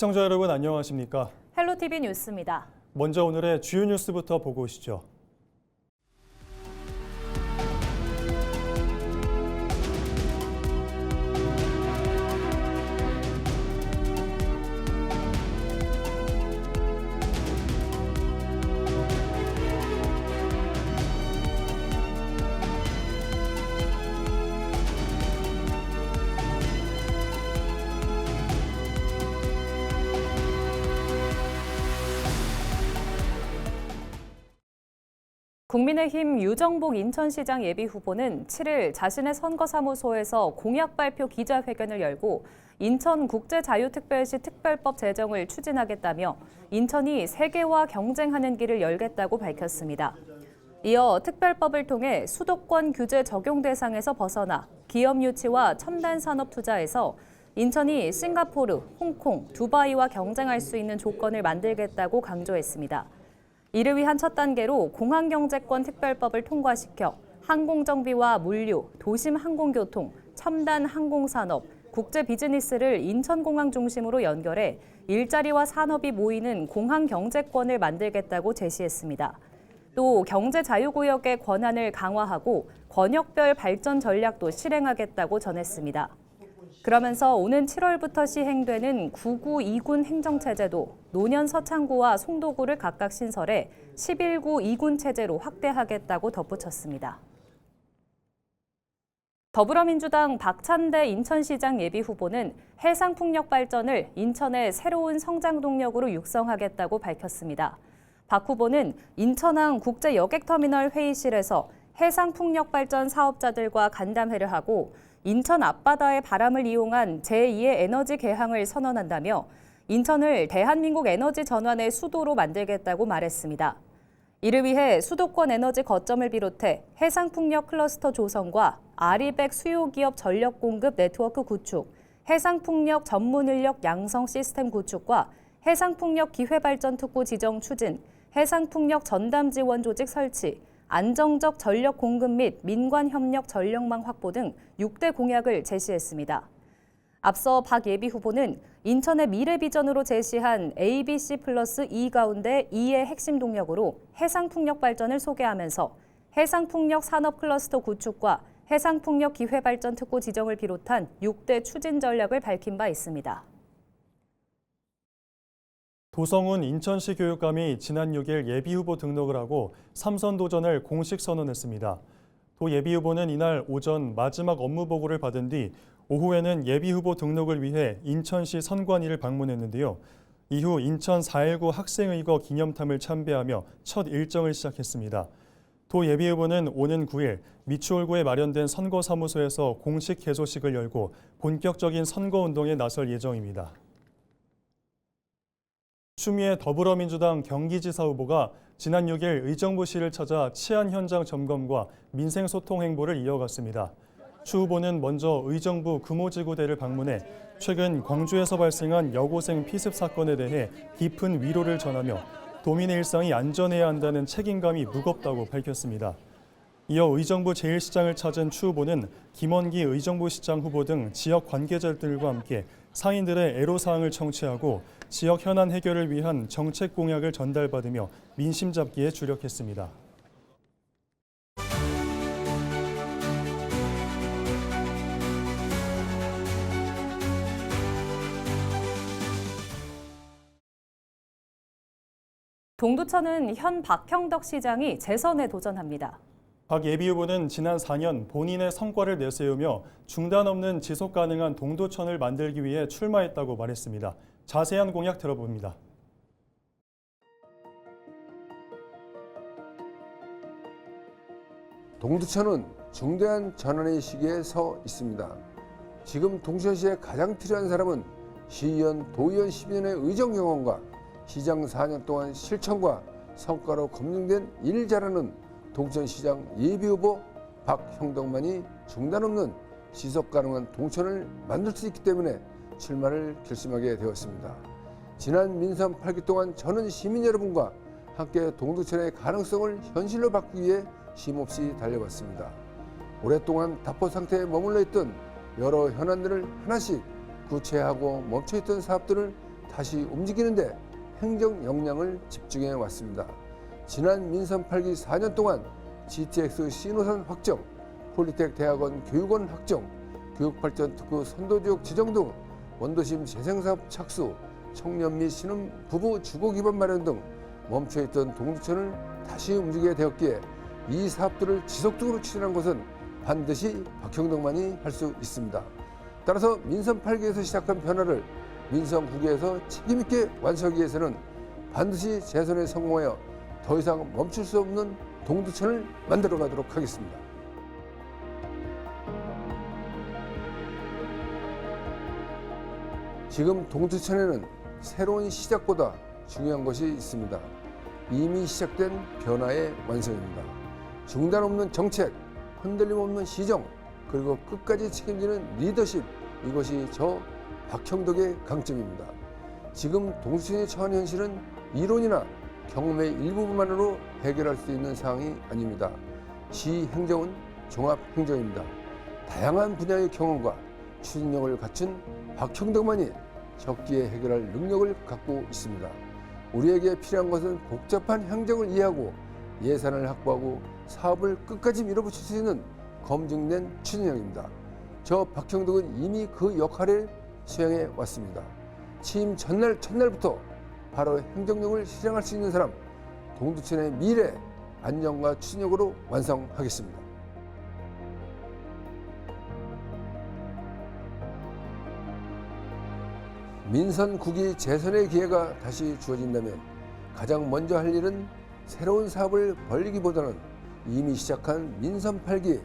시청자 여러분 안녕하십니까? 헬로티비 뉴스입니다. 먼저 오늘의 주요 뉴스부터 보고 오시죠. 국민의힘 유정복 인천시장 예비후보는 7일 자신의 선거사무소에서 공약 발표 기자회견을 열고 인천국제자유특별시 특별법 제정을 추진하겠다며 인천이 세계와 경쟁하는 길을 열겠다고 밝혔습니다. 이어 특별법을 통해 수도권 규제 적용 대상에서 벗어나 기업 유치와 첨단 산업 투자에서 인천이 싱가포르, 홍콩, 두바이와 경쟁할 수 있는 조건을 만들겠다고 강조했습니다. 이를 위한 첫 단계로 공항경제권 특별법을 통과시켜 항공정비와 물류, 도심 항공교통, 첨단 항공산업, 국제 비즈니스를 인천공항 중심으로 연결해 일자리와 산업이 모이는 공항경제권을 만들겠다고 제시했습니다. 또 경제자유구역의 권한을 강화하고 권역별 발전 전략도 실행하겠다고 전했습니다. 그러면서 오는 7월부터 시행되는 9구 2군 행정체제도 노년 서창구와 송도구를 각각 신설해 11구 2군 체제로 확대하겠다고 덧붙였습니다. 더불어민주당 박찬대 인천시장 예비후보는 해상풍력 발전을 인천의 새로운 성장 동력으로 육성하겠다고 밝혔습니다. 박 후보는 인천항 국제여객터미널 회의실에서 해상풍력 발전 사업자들과 간담회를 하고 인천 앞바다의 바람을 이용한 제2의 에너지 개항을 선언한다며 인천을 대한민국 에너지 전환의 수도로 만들겠다고 말했습니다. 이를 위해 수도권 에너지 거점을 비롯해 해상풍력 클러스터 조성과 아리백 수요기업 전력 공급 네트워크 구축, 해상풍력 전문 인력 양성 시스템 구축과 해상풍력 기회발전 특구 지정 추진, 해상풍력 전담 지원 조직 설치, 안정적 전력 공급 및 민관 협력 전력망 확보 등 6대 공약을 제시했습니다. 앞서 박 예비후보는 인천의 미래 비전으로 제시한 ABC 플러스 2 가운데 2의 핵심 동력으로 해상풍력 발전을 소개하면서 해상풍력 산업 클러스터 구축과 해상풍력 기회발전 특구 지정을 비롯한 6대 추진 전략을 밝힌 바 있습니다. 도성훈 인천시 교육감이 지난 6일 예비후보 등록을 하고 3선 도전을 공식 선언했습니다. 도 예비후보는 이날 오전 마지막 업무 보고를 받은 뒤 오후에는 예비후보 등록을 위해 인천시 선관위를 방문했는데요. 이후 인천 4.19 학생의거 기념탐을 참배하며 첫 일정을 시작했습니다. 도 예비후보는 오는 9일 미추홀구에 마련된 선거사무소에서 공식 개소식을 열고 본격적인 선거운동에 나설 예정입니다. 추미애 더불어민주당 경기지사 후보가 지난 6일 의정부시를 찾아 치안 현장 점검과 민생소통 행보를 이어갔습니다. 추 후보는 먼저 의정부 금호지구대를 방문해 최근 광주에서 발생한 여고생 피습 사건에 대해 깊은 위로를 전하며 도민의 일상이 안전해야 한다는 책임감이 무겁다고 밝혔습니다. 이어 의정부 제1시장을 찾은 추 후보는 김원기 의정부시장 후보 등 지역 관계자들과 함께 상인들의 애로사항을 청취하고 지역 현안 해결을 위한 정책 공약을 전달받으며 민심 잡기에 주력했습니다. 동두천은 현 박형덕 시장이 재선에 도전합니다. 박 예비후보는 지난 4년 본인의 성과를 내세우며 중단 없는 지속 가능한 동두천을 만들기 위해 출마했다고 말했습니다. 자세한 공약 들어봅니다. 동두천은 중대한 전환의 시기에 서 있습니다. 지금 동천시에 가장 필요한 사람은 시의원, 도의원 12년의 의정 경험과 시장 4년 동안 실천과 성과로 검증된 일 잘하는 동천시장 예비후보 박형덕만이 중단 없는 지속 가능한 동천을 만들 수 있기 때문에 출마를 결심하게 되었습니다. 지난 민선 8기 동안 저는 시민 여러분과 함께 동두천의 가능성을 현실로 바꾸기 위해 쉼없이 달려왔습니다. 오랫동안 답보 상태에 머물러 있던 여러 현안들을 하나씩 구체화하고 멈춰있던 사업들을 다시 움직이는데 행정 역량을 집중해 왔습니다. 지난 민선 8기 4년 동안 GTX 신호선 확정, 폴리텍 대학원 교육원 확정, 교육발전 특구 선도지역 지정 등 원도심 재생사업 착수, 청년 및 신혼 부부 주거 기반 마련 등 멈춰있던 동두천을 다시 움직이게 되었기에 이 사업들을 지속적으로 추진한 것은 반드시 박형덕만이 할 수 있습니다. 따라서 민선 8기에서 시작한 변화를 민선 9기에서 책임있게 완수하기 위해서는 반드시 재선에 성공하여 더 이상 멈출 수 없는 동두천을 만들어 가도록 하겠습니다. 지금 동두천에는 새로운 시작보다 중요한 것이 있습니다. 이미 시작된 변화의 완성입니다. 중단 없는 정책, 흔들림 없는 시정, 그리고 끝까지 책임지는 리더십, 이것이 저 박형덕의 강점입니다. 지금 동두천이 처한 현실은 이론이나 경험의 일부분만으로 해결할 수 있는 사항이 아닙니다. 시 행정은 종합 행정입니다. 다양한 분야의 경험과 추진력을 갖춘 박형덕만이 적기에 해결할 능력을 갖고 있습니다. 우리에게 필요한 것은 복잡한 행정을 이해하고 예산을 확보하고 사업을 끝까지 밀어붙일 수 있는 검증된 추진력입니다. 저 박형덕은 이미 그 역할을 수행해 왔습니다. 취임 첫날부터 바로 행정력을 실행할 수 있는 사람, 동두천의 미래, 안정과 추진력으로 완성하겠습니다. 민선 9기 재선의 기회가 다시 주어진다면 가장 먼저 할 일은 새로운 사업을 벌리기보다는 이미 시작한 민선 8기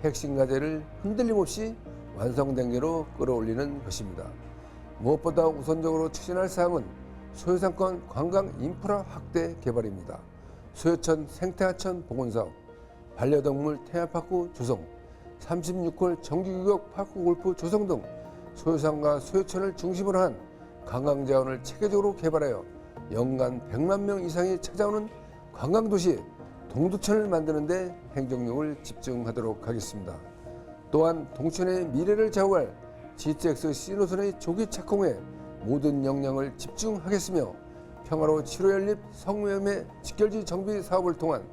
핵심 과제를 흔들림 없이 완성된 게로 끌어올리는 것입니다. 무엇보다 우선적으로 추진할 사항은 소유상권 관광 인프라 확대 개발입니다. 소요천 생태하천 복원사업, 반려동물 테마파크 조성, 36홀 정규구역 파크 골프 조성 등 소유상과 소유천을 중심으로 한 관광자원을 체계적으로 개발하여 연간 100만 명 이상이 찾아오는 관광도시 동두천을 만드는 데 행정력을 집중하도록 하겠습니다. 또한 동천의 미래를 좌우할 GTX 신호선의 조기 착공에 모든 역량을 집중하겠으며 평화로 치료 연립 성묘염의 직결지 정비 사업을 통한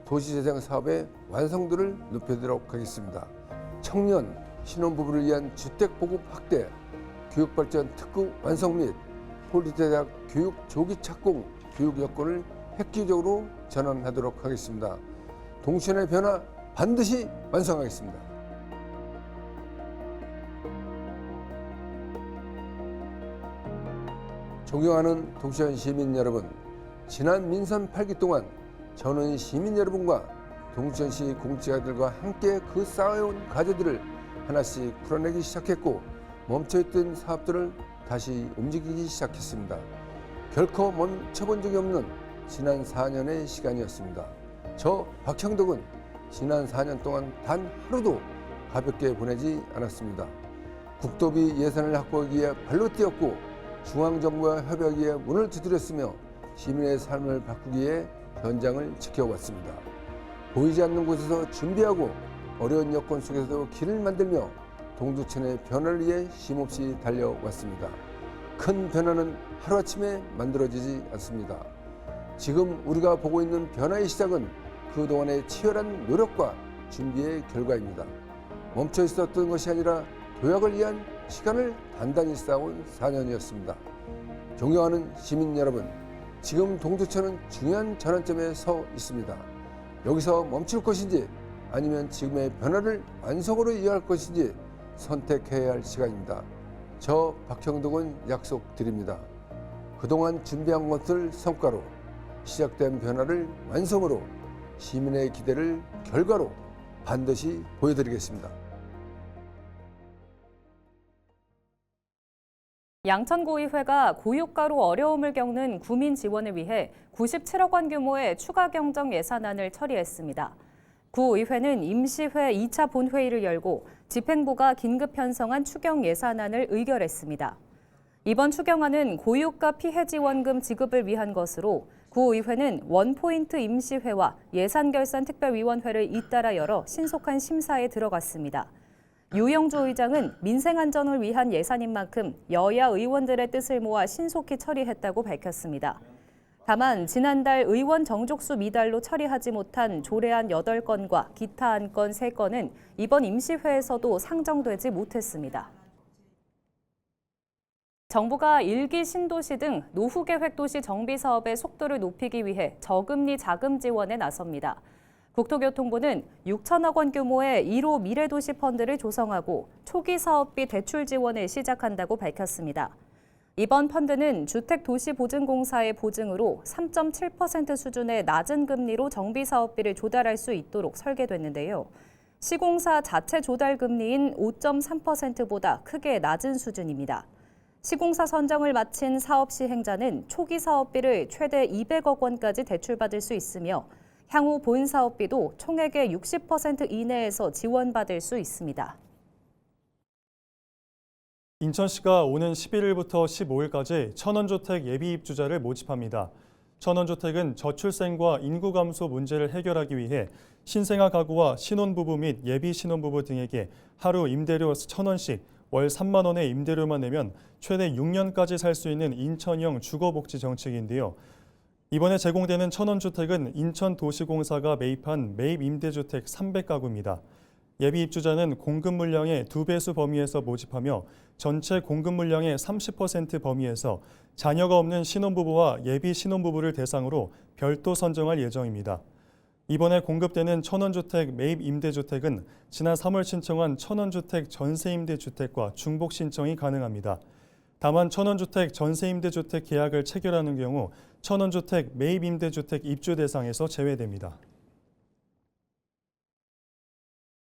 도시재생 사업의 완성도를 높이도록 하겠습니다. 청년, 신혼부부를 위한 주택 보급 확대, 교육발전 특구 완성 및 폴리대학 교육 조기 착공, 교육 여건을 획기적으로 전환하도록 하겠습니다. 동천의 변화 반드시 완성하겠습니다. 존경하는 동천 시민 여러분, 지난 민선 8기 동안 저는 시민 여러분과 동천시 공직자들과 함께 그 쌓아온 과제들을 하나씩 풀어내기 시작했고 멈춰있던 사업들을 다시 움직이기 시작했습니다. 결코 멈춰본 적이 없는 지난 4년의 시간이었습니다. 저 박형덕은 지난 4년 동안 단 하루도 가볍게 보내지 않았습니다. 국도비 예산을 확보하기 위해 발로 뛰었고 중앙정부와 협의하기 위해 문을 두드렸으며 시민의 삶을 바꾸기 위해 현장을 지켜왔습니다. 보이지 않는 곳에서 준비하고 어려운 여건 속에서도 길을 만들며 동두천의 변화를 위해 쉼없이 달려왔습니다. 큰 변화는 하루아침에 만들어지지 않습니다. 지금 우리가 보고 있는 변화의 시작은 그동안의 치열한 노력과 준비의 결과입니다. 멈춰 있었던 것이 아니라 도약을 위한 시간을 단단히 쌓아온 4년이었습니다. 존경하는 시민 여러분, 지금 동두천은 중요한 전환점에 서 있습니다. 여기서 멈출 것인지 아니면 지금의 변화를 완성으로 이어갈 것인지 선택해야 할 시간입니다. 저 박형덕은 약속드립니다. 그동안 준비한 것을 성과로, 시작된 변화를 완성으로, 시민의 기대를 결과로 반드시 보여드리겠습니다. 양천구의회가 고유가로 어려움을 겪는 구민 지원을 위해 97억 원 규모의 추가 경정 예산안을 처리했습니다. 구의회는 임시회 2차 본회의를 열고 집행부가 긴급 편성한 추경 예산안을 의결했습니다. 이번 추경안은 고유가 피해 지원금 지급을 위한 것으로 구의회는 원포인트 임시회와 예산결산 특별위원회를 잇따라 열어 신속한 심사에 들어갔습니다. 유영주 의장은 민생 안전을 위한 예산인 만큼 여야 의원들의 뜻을 모아 신속히 처리했다고 밝혔습니다. 다만 지난달 의원 정족수 미달로 처리하지 못한 조례안 8건과 기타 안건 3건은 이번 임시회에서도 상정되지 못했습니다. 정부가 1기 신도시 등 노후계획 도시 정비 사업의 속도를 높이기 위해 저금리 자금 지원에 나섭니다. 국토교통부는 6천억 원 규모의 1호 미래도시 펀드를 조성하고 초기 사업비 대출 지원을 시작한다고 밝혔습니다. 이번 펀드는 주택도시보증공사의 보증으로 3.7% 수준의 낮은 금리로 정비 사업비를 조달할 수 있도록 설계됐는데요. 시공사 자체 조달 금리인 5.3%보다 크게 낮은 수준입니다. 시공사 선정을 마친 사업 시행자는 초기 사업비를 최대 200억 원까지 대출받을 수 있으며 향후 본 사업비도 총액의 60% 이내에서 지원받을 수 있습니다. 인천시가 오는 11일부터 15일까지 천원주택 예비 입주자를 모집합니다. 천원주택은 저출생과 인구 감소 문제를 해결하기 위해 신생아 가구와 신혼부부 및 예비 신혼부부 등에게 하루 임대료 1,000원씩 월 3만 원의 임대료만 내면 최대 6년까지 살 수 있는 인천형 주거복지 정책인데요. 이번에 제공되는 천원주택은 인천도시공사가 매입한 매입 임대주택 300가구입니다. 예비 입주자는 공급 물량의 2배수 범위에서 모집하며 전체 공급 물량의 30% 범위에서 자녀가 없는 신혼부부와 예비 신혼부부를 대상으로 별도 선정할 예정입니다. 이번에 공급되는 천원주택 매입 임대주택은 지난 3월 신청한 천원주택 전세임대주택과 중복 신청이 가능합니다. 다만 천원주택 전세임대주택 계약을 체결하는 경우 천원주택 매입 임대주택 입주 대상에서 제외됩니다.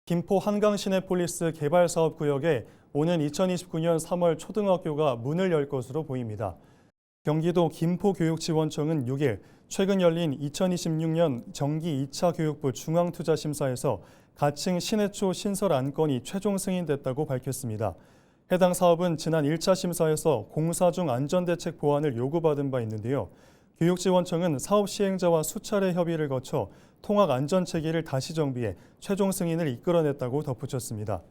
김포 한강시내폴리스 개발사업구역에 오는 2029년 3월 초등학교가 문을 열 것으로 보입니다. 경기도 김포교육지원청은 6일 최근 열린 2026년 정기 2차 교육부 중앙투자심사에서 가칭 시내초 신설 안건이 최종 승인됐다고 밝혔습니다. 해당 사업은 지난 1차 심사에서 공사 중 안전대책 보완을 요구받은 바 있는데요. 교육지원청은 사업 시행자와 수차례 협의를 거쳐 통학 안전체계를 다시 정비해 최종 승인을 이끌어냈다고 덧붙였습니다.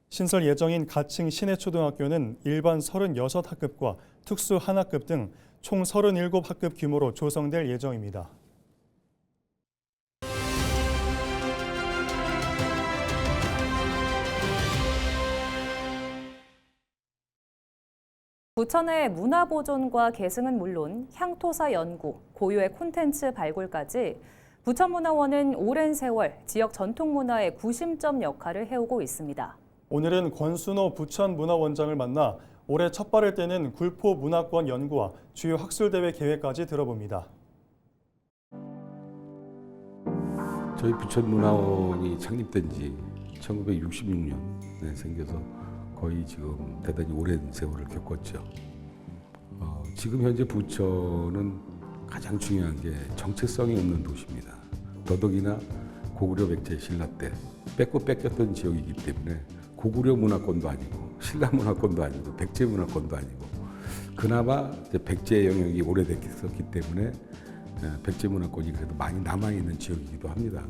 신설 예정인 가칭 시내초등학교는 일반 36학급과 특수 1학급 등 총 37학급 규모로 조성될 예정입니다. 부천의 문화보존과 계승은 물론 향토사 연구, 고유의 콘텐츠 발굴까지 부천문화원은 오랜 세월 지역 전통문화의 구심점 역할을 해오고 있습니다. 오늘은 권순호 부천문화원장을 만나 올해 첫 발을 떼는 굴포 문화권 연구와 주요 학술대회 계획까지 들어봅니다. 저희 부천문화원이 창립된 지 1966년에 생겨서 거의 지금 대단히 오랜 세월을 겪었죠. 지금 현재 부천은 가장 중요한 게 정체성이 없는 도시입니다. 더더기나 고구려 백제 신라 때 뺏고 뺏겼던 지역이기 때문에 고구려 문화권도 아니고 신라 문화권도 아니고 백제 문화권도 아니고 그나마 이제 백제 영역이 오래됐기 때문에 백제 문화권이 그래도 많이 남아있는 지역이기도 합니다.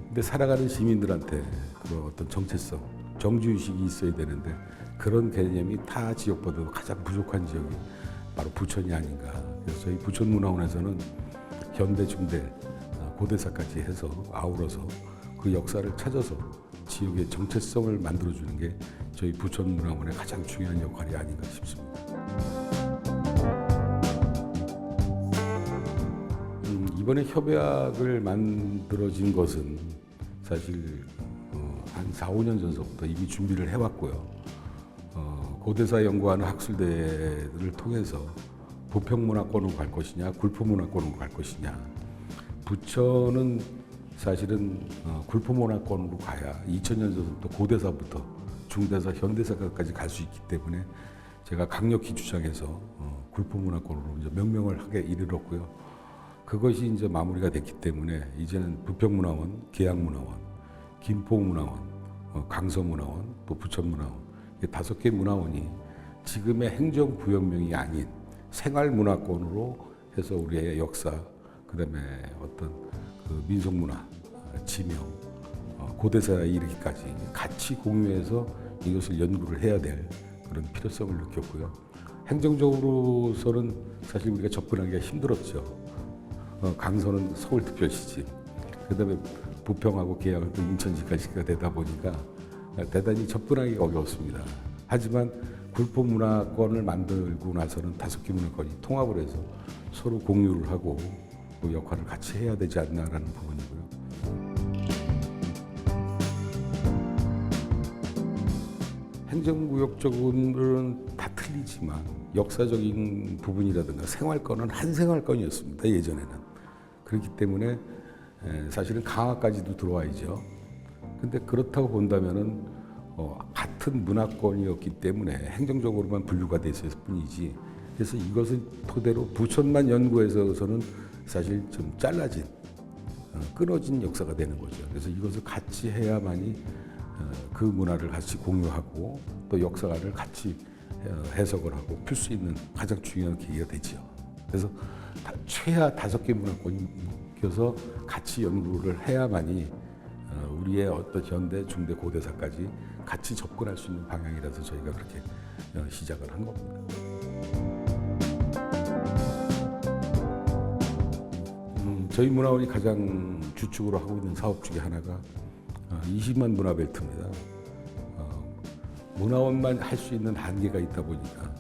근데 살아가는 시민들한테 그런 어떤 정체성, 정주의식이 있어야 되는데 그런 개념이 타 지역보다도 가장 부족한 지역이 바로 부천이 아닌가. 그래서 저희 부천문화원에서는 현대, 중대, 고대사까지 해서 아우러서 그 역사를 찾아서 지역의 정체성을 만들어주는 게 저희 부천문화원의 가장 중요한 역할이 아닌가 싶습니다. 이번에 협약을 만들어진 것은 사실 한 4, 5년 전서부터 이미 준비를 해왔고요. 고대사 연구하는 학술대를 통해서 부평문화권으로 갈 것이냐, 굴포문화권으로 갈 것이냐. 부천은 사실은 굴포문화권으로 가야 2000년 전부터 고대사부터 중대사, 현대사까지 갈 수 있기 때문에 제가 강력히 주장해서 굴포문화권으로 이제 명명을 하게 이르렀고요. 그것이 이제 마무리가 됐기 때문에 이제는 부평문화원, 계양문화원, 김포문화원, 강서문화원, 또 부천문화원 이 5개 문화원이 지금의 행정부역명이 아닌 생활문화권으로 해서 우리의 역사, 그다음에 어떤 그 민속문화, 지명, 고대사에 이르기까지 같이 공유해서 이것을 연구를 해야 될 그런 필요성을 느꼈고요. 행정적으로서는 사실 우리가 접근하기가 힘들었죠. 강서는 서울특별시지, 그다음에 부평하고 계양은 또 인천시까지가 되다 보니까 대단히 접근하기가 어려웠습니다. 하지만 굴포문화권을 만들고 나서는 5개 문화권이 통합을 해서 서로 공유를 하고 그 역할을 같이 해야 되지 않나라는 부분이고요. 행정구역적으로는 다 틀리지만 역사적인 부분이라든가 생활권은 한 생활권이었습니다. 예전에는. 그렇기 때문에 사실은 강화까지도 들어와야죠. 근데 그렇다고 본다면은 같은 문화권이었기 때문에 행정적으로만 분류가 돼 있을 뿐이지. 그래서 이것을 토대로 부천만 연구해서는 사실 좀 잘라진, 끊어진 역사가 되는 거죠. 그래서 이것을 같이 해야만이 그 문화를 같이 공유하고 또 역사를 같이 해석을 하고 풀 수 있는 가장 중요한 계기가 되죠. 그래서 최하 5개 문화권이 묶여서 같이 연구를 해야만이 우리의 어떤 현대, 중대, 고대사까지 같이 접근할 수 있는 방향이라서 저희가 그렇게 시작을 한 겁니다. 저희 문화원이 가장 주축으로 하고 있는 사업 중에 하나가 20만 문화벨트입니다. 문화원만 할 수 있는 한계가 있다 보니까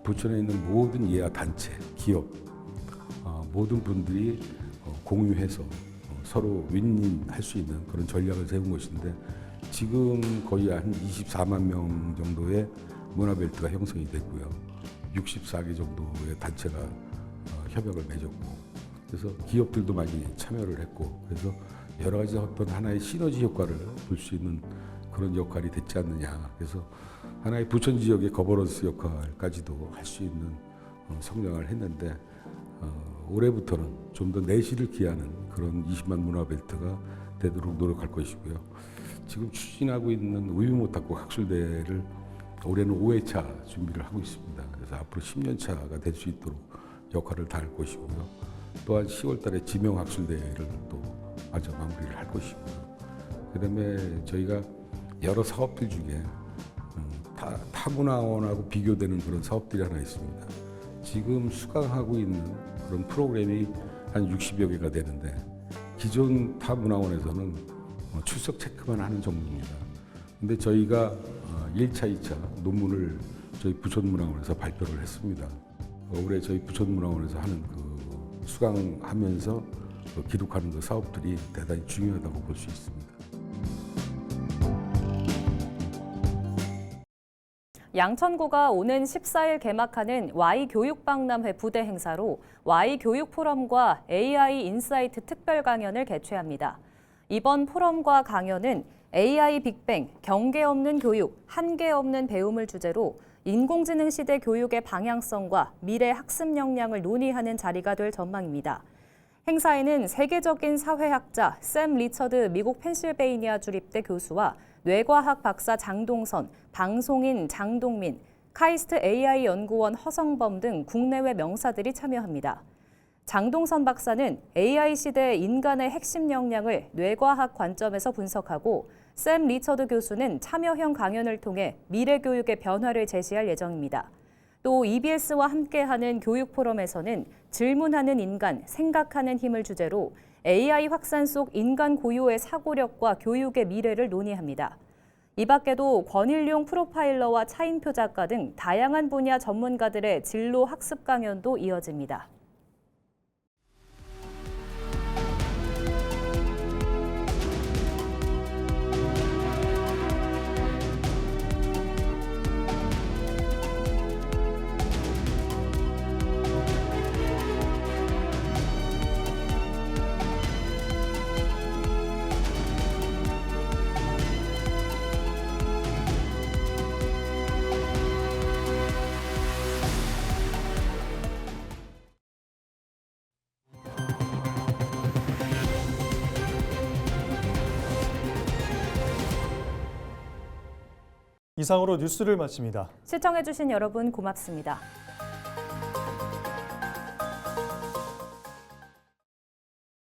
부천에 있는 모든 예하 단체, 기업, 모든 분들이 공유해서 서로 윈윈할 수 있는 그런 전략을 세운 것인데 지금 거의 한 24만 명 정도의 문화벨트가 형성이 됐고요. 64개 정도의 단체가 협약을 맺었고 그래서 기업들도 많이 참여를 했고 그래서 여러 가지 어떤 하나의 시너지 효과를 볼 수 있는 그런 역할이 됐지 않느냐. 그래서 하나의 부천 지역의 거버넌스 역할까지도 할 수 있는 성장을 했는데 올해부터는 좀 더 내실을 기하는 그런 20만 문화벨트가 되도록 노력할 것이고요. 지금 추진하고 있는 우유모탁국 학술대회를 올해는 5회차 준비를 하고 있습니다. 그래서 앞으로 10년 차가 될 수 있도록 역할을 다할 것이고요. 또한 10월 달에 지명학술대회를 또 마저 마무리를 할 것이고요. 그다음에 저희가 여러 사업들 중에 타문화원하고 비교되는 그런 사업들이 하나 있습니다. 지금 수강하고 있는 그런 프로그램이 한 60여 개가 되는데 기존 타문화원에서는 출석 체크만 하는 정도입니다. 근데 저희가 1차, 2차 논문을 저희 부천문화원에서 발표를 했습니다. 올해 저희 부천문화원에서 하는 그 수강하면서 기록하는 그 사업들이 대단히 중요하다고 볼 수 있습니다. 양천구가 오는 14일 개막하는 Y교육박람회 부대 행사로 Y교육포럼과 AI 인사이트 특별 강연을 개최합니다. 이번 포럼과 강연은 AI 빅뱅, 경계 없는 교육, 한계 없는 배움을 주제로 인공지능 시대 교육의 방향성과 미래 학습 역량을 논의하는 자리가 될 전망입니다. 행사에는 세계적인 사회학자 샘 리처드 미국 펜실베이니아 주립대 교수와 뇌과학 박사 장동선, 방송인 장동민, 카이스트 AI 연구원 허성범 등 국내외 명사들이 참여합니다. 장동선 박사는 AI 시대 인간의 핵심 역량을 뇌과학 관점에서 분석하고 샘 리처드 교수는 참여형 강연을 통해 미래 교육의 변화를 제시할 예정입니다. 또 EBS와 함께하는 교육 포럼에서는 질문하는 인간, 생각하는 힘을 주제로 AI 확산 속 인간 고유의 사고력과 교육의 미래를 논의합니다. 이 밖에도 권일용 프로파일러와 차인표 작가 등 다양한 분야 전문가들의 진로 학습 강연도 이어집니다. 이상으로 뉴스를 마칩니다. 시청해주신 여러분 고맙습니다.